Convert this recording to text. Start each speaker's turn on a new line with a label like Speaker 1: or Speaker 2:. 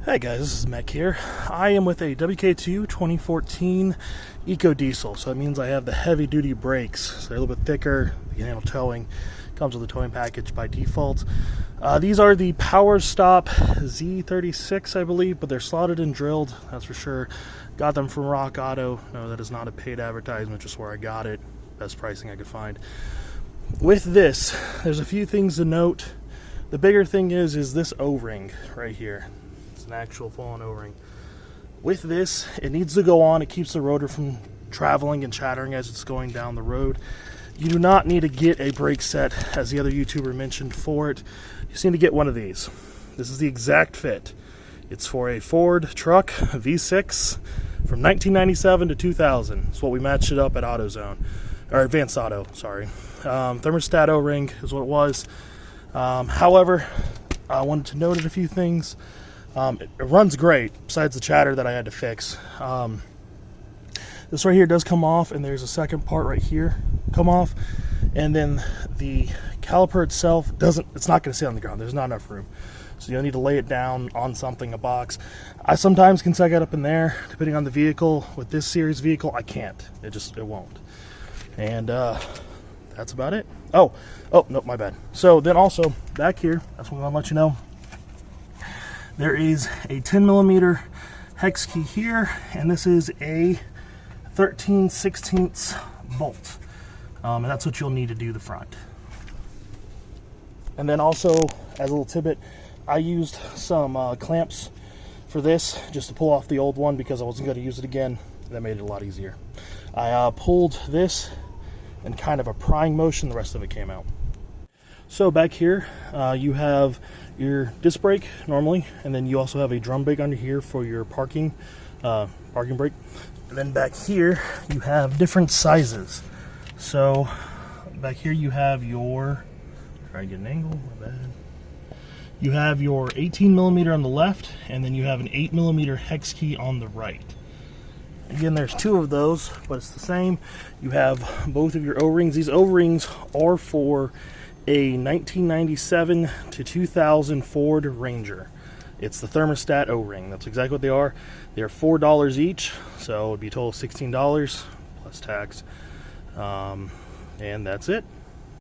Speaker 1: Hey guys, this is Mac here. I am with a WK2 2014 EcoDiesel, so it means I have the heavy duty brakes. So they're a little bit thicker, they can handle towing. Comes with a towing package by default. These are the Power Stop Z36, I believe, but they're slotted and drilled, that's for sure. Got them from Rock Auto. No, that is not a paid advertisement, just where I got it. Best pricing I could find. With this, there's a few things to note. The bigger thing is this O-ring right here. An actual full-on O-ring. With this, it needs to go on. It keeps the rotor from traveling and chattering as it's going down the road. You do not need to get a brake set, as the other YouTuber mentioned, for it. You just need to get one of these. This is the exact fit. It's for a Ford truck V6 from 1997 to 2000. It's what we matched it up at AutoZone, or Advanced Auto, sorry. Thermostat O-ring is what it was. However, I wanted to note a few things. It runs great, besides the chatter that I had to fix. This right here does come off, and there's a second part right here come off, and then the caliper itself it's not going to sit on the ground. There's not enough room, so you'll need to lay it down on something, a box. I sometimes can set it up in there, depending on the vehicle. With this series vehicle, I can't. It won't. And that's about it. Oh, no, my bad. So then also back here, that's what I want to let you know. There is a 10mm hex key here, and this is a 13/16 bolt. And that's what you'll need to do the front. And then also, as a little tidbit, I used some clamps for this, just to pull off the old one because I wasn't going to use it again. That made it a lot easier. I pulled this in kind of a prying motion, the rest of it came out. So back here, you have your disc brake normally, and then you also have a drum brake under here for your parking brake. And then back here, you have different sizes. So back here you have your, try to get an angle, my bad. You have your 18mm on the left, and then you have an 8mm hex key on the right. Again, there's two of those, but it's the same. You have both of your O-rings. These O-rings are for a 1997 to 2000 Ford Ranger. It's the thermostat O-ring. That's exactly what they are. They're $4 each, so it would be a total of $16 plus tax. And that's it.